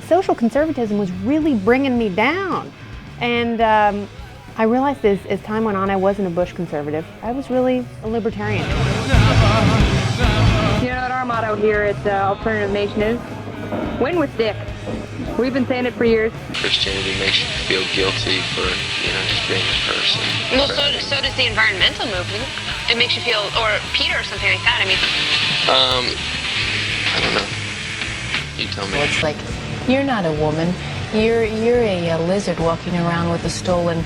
social conservatism was really bringing me down. And I realized as time went on, I wasn't a Bush conservative. I was really a libertarian. You know what our motto here at Alternative Nation is? Win with Dick. We've been saying it for years. Christianity makes you feel guilty for, just being a person. Well, so does the environmental movement. It makes you feel, or PETA or something like that. I mean, I don't know. You tell me. Well, it's like, you're not a woman. You're a lizard walking around with a stolen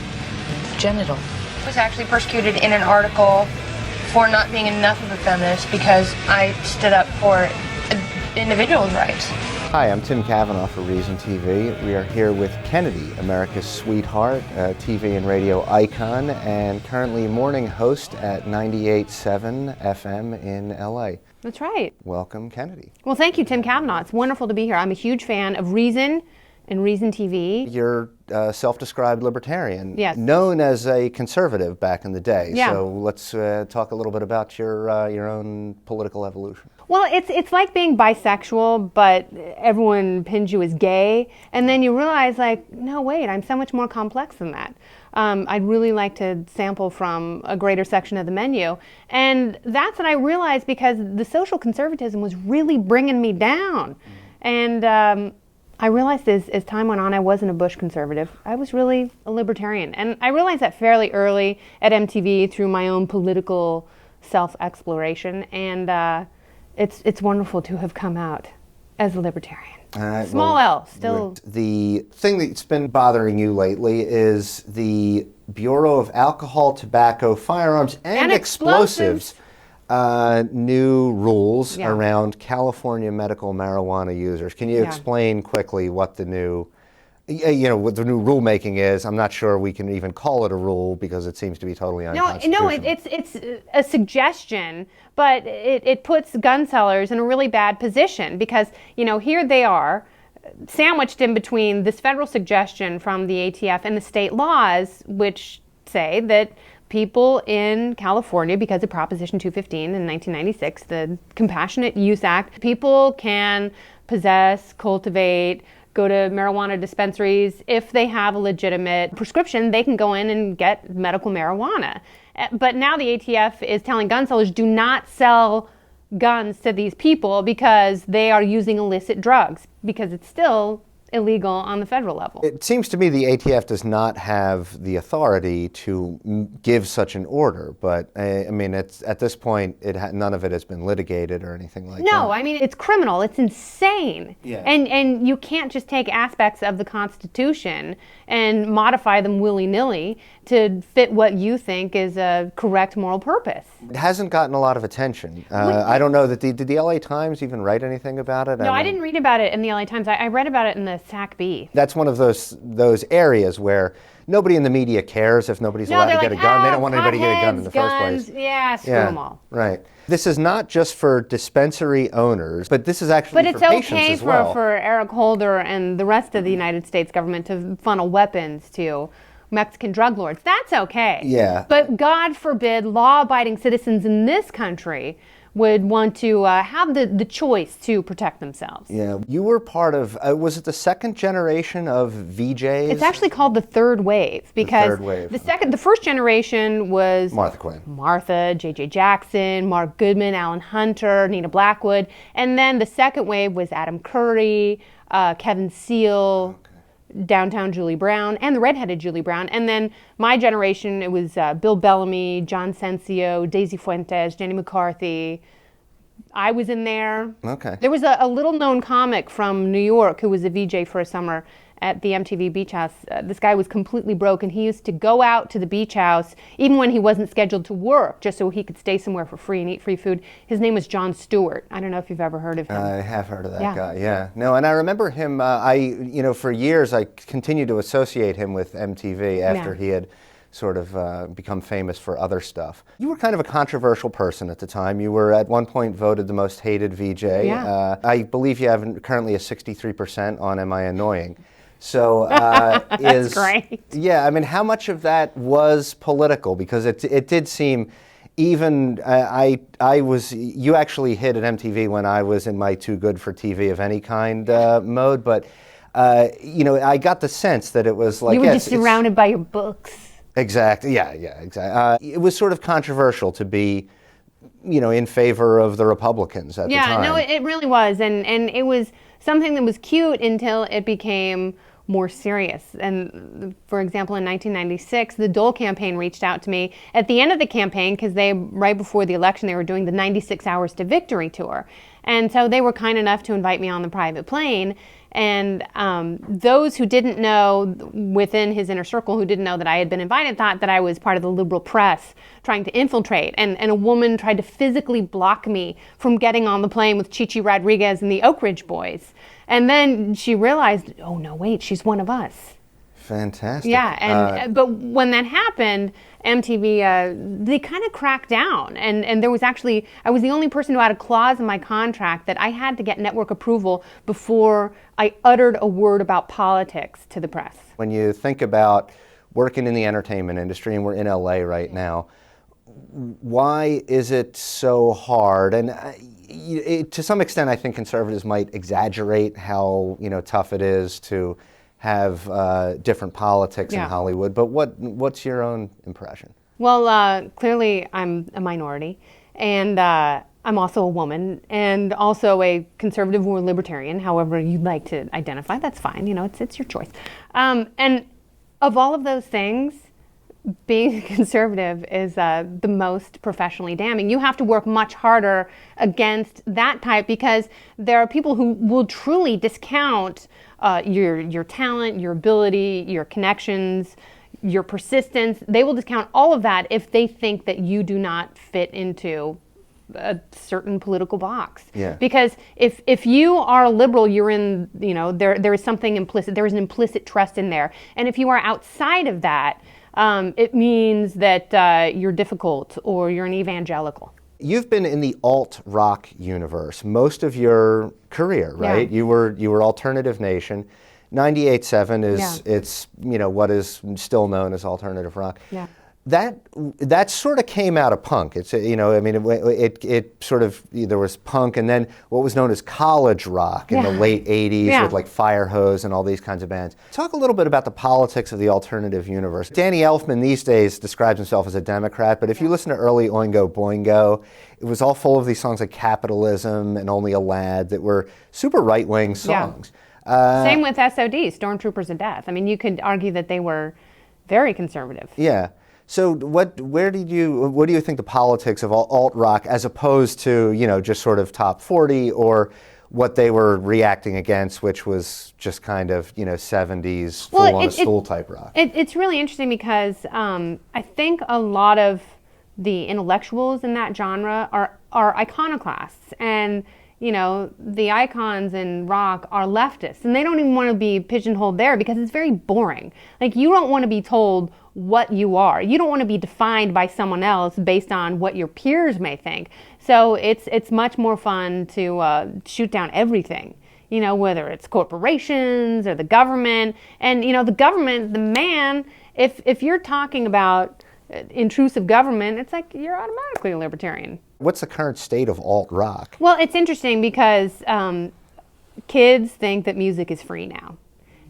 genital. I was actually persecuted in an article for not being enough of a feminist because I stood up for individuals' rights. Hi, I'm Tim Cavanaugh for Reason TV. We are here with Kennedy, America's sweetheart, a TV and radio icon, and currently morning host at 98.7 FM in LA. That's right. Welcome, Kennedy. Well, thank you, Tim Cavanaugh. It's wonderful to be here. I'm a huge fan of Reason and Reason TV. You're a self-described libertarian, yes, known as a conservative back in the day. Yeah. So let's talk a little bit about your own political evolution. Well, it's like being bisexual, but everyone pins you as gay, and then you realize, like, no, wait, I'm so much more complex than that. I'd really like to sample from a greater section of the menu, and that's what I realized because the social conservatism was really bringing me down, and I realized as time went on, I wasn't a Bush conservative. I was really a libertarian, and I realized that fairly early at MTV through my own political self-exploration, and it's wonderful to have come out as a libertarian. Small L, still. The thing that's been bothering you lately is the Bureau of Alcohol, Tobacco, Firearms, and Explosives new rules around California medical marijuana users. Can you explain quickly what the new what the new rulemaking is? I'm not sure we can even call it a rule because it seems to be totally unconstitutional. No, it's a suggestion, but it puts gun sellers in a really bad position because, here they are, sandwiched in between this federal suggestion from the ATF and the state laws, which say that people in California, because of Proposition 215 in 1996, the Compassionate Use Act, people can possess, cultivate, go to marijuana dispensaries. If they have a legitimate prescription, they can go in and get medical marijuana. But now the ATF is telling gun sellers, do not sell guns to these people because they are using illicit drugs, because it's still illegal on the federal level. It seems to me the ATF does not have the authority to give such an order, but I mean, it's at this point, none of it has been litigated or anything like that. No, I mean, it's criminal. It's insane. Yeah. And you can't just take aspects of the Constitution and modify them willy-nilly to fit what you think is a correct moral purpose. It hasn't gotten a lot of attention. I don't know, did the LA Times even write anything about it? No, I didn't read about it in the LA Times. I read about it in the SAC-B. That's one of those areas where nobody in the media cares if nobody's allowed to get a gun. They don't want anybody to get a gun in the first place. Yeah, screw them all. Right. This is not just for dispensary owners, but this is actually for patients as well. But it's okay for Eric Holder and the rest of the United States government to funnel weapons to Mexican drug lords. That's okay. Yeah. But God forbid law-abiding citizens in this country would want to have the choice to protect themselves. Yeah, you were part of, was it the second generation of VJs? It's actually called the third wave because the first generation was Martha Quinn. Martha, J.J. Jackson, Mark Goodman, Alan Hunter, Nina Blackwood, and then the second wave was Adam Curry, Kevin Seal, Downtown Julie Brown, and the redheaded Julie Brown. And then my generation, it was Bill Bellamy, John Sensio, Daisy Fuentes, Jenny McCarthy. I was in there. Okay. There was a little-known comic from New York who was a VJ for a summer at the MTV Beach House. This guy was completely broke, and he used to go out to the beach house even when he wasn't scheduled to work, just so he could stay somewhere for free and eat free food. His name was Jon Stewart. I don't know if you've ever heard of him. I have heard of that guy, yeah. No, and I remember him, for years I continued to associate him with MTV after he had sort of become famous for other stuff. You were kind of a controversial person at the time. You were at one point voted the most hated VJ. Yeah. I believe you have currently a 63% on Am I Annoying? So That's great. Yeah, I mean, how much of that was political? Because it did seem, even you actually hit at MTV when I was in my too good for TV of any kind mode, but I got the sense that it was like... You were just surrounded by your books. Exactly, yeah, exactly. It was sort of controversial to be, in favor of the Republicans at the time. Yeah, no, it really was. And it was something that was cute until it became more serious. And for example, in 1996, the Dole campaign reached out to me at the end of the campaign because right before the election, they were doing the 96 Hours to Victory tour. And so they were kind enough to invite me on the private plane. And those who didn't know, within his inner circle, who didn't know that I had been invited, thought that I was part of the liberal press trying to infiltrate. And a woman tried to physically block me from getting on the plane with Chichi Rodriguez and the Oak Ridge Boys. And then she realized, oh, no, wait, she's one of us. Fantastic. Yeah, but when that happened, MTV, they kind of cracked down. And there was actually, I was the only person who had a clause in my contract that I had to get network approval before I uttered a word about politics to the press. When you think about working in the entertainment industry, and we're in LA right now, why is it so hard? And to some extent, I think conservatives might exaggerate how tough it is to have different politics in Hollywood. But what's your own impression? Well, clearly I'm a minority, and I'm also a woman, and also a conservative or libertarian, however you'd like to identify. That's fine. It's your choice. And of all of those things, being a conservative is the most professionally damning. You have to work much harder against that type because there are people who will truly discount your talent, your ability, your connections, your persistence. They will discount all of that if they think that you do not fit into a certain political box. Yeah. Because if you are a liberal, you're in, there is something implicit. There is an implicit trust in there. And if you are outside of that, it means that you're difficult or you're an evangelical. You've been in the alt-rock universe most of your career, right? Yeah. You were Alternative Nation. 98.7 is it's what is still known as alternative rock. Yeah. That sort of came out of punk. It's it sort of, there was punk and then what was known as college rock in the late 80s with like Firehose and all these kinds of bands. Talk a little bit about the politics of the alternative universe. Danny Elfman these days describes himself as a Democrat, but if you listen to early Oingo Boingo, it was all full of these songs like Capitalism and Only a Lad that were super right-wing songs. Same with SOD, Stormtroopers of Death. I mean, you could argue that they were very conservative. Yeah. So what do you think the politics of alt-rock as opposed to, just sort of top 40 or what they were reacting against, which was just kind of, 70s full-on-a-stool type rock? It's really interesting because I think a lot of the intellectuals in that genre are iconoclasts. And the icons in rock are leftists, and they don't even want to be pigeonholed there because it's very boring. Like, you don't want to be told what you are. You don't want to be defined by someone else based on what your peers may think. So it's much more fun to shoot down everything, whether it's corporations or the government. And, the government, the man, if you're talking about intrusive government, it's like you're automatically a libertarian. What's the current state of alt-rock? Well, it's interesting because kids think that music is free now.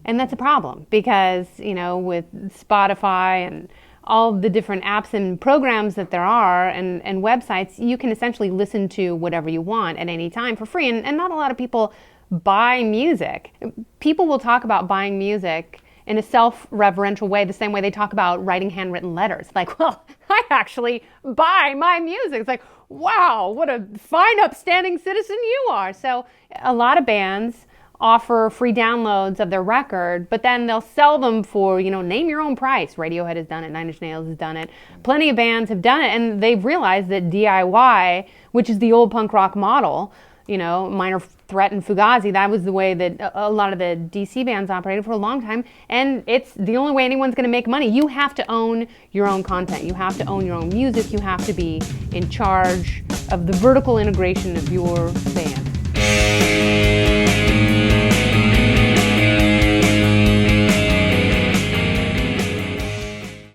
And that's a problem because, with Spotify and all the different apps and programs that there are and websites, you can essentially listen to whatever you want at any time for free. And not a lot of people buy music. People will talk about buying music in a self-reverential way, the same way they talk about writing handwritten letters. Like, well, I actually buy my music. It's like, wow, what a fine, upstanding citizen you are. So a lot of bands offer free downloads of their record, but then they'll sell them for, name your own price. Radiohead has done it, Nine Inch Nails has done it. Plenty of bands have done it, and they've realized that DIY, which is the old punk rock model, Minor Threat and Fugazi, that was the way that a lot of the DC bands operated for a long time, and it's the only way anyone's going to make money. You have to own your own content. You have to own your own music. You have to be in charge of the vertical integration of your band.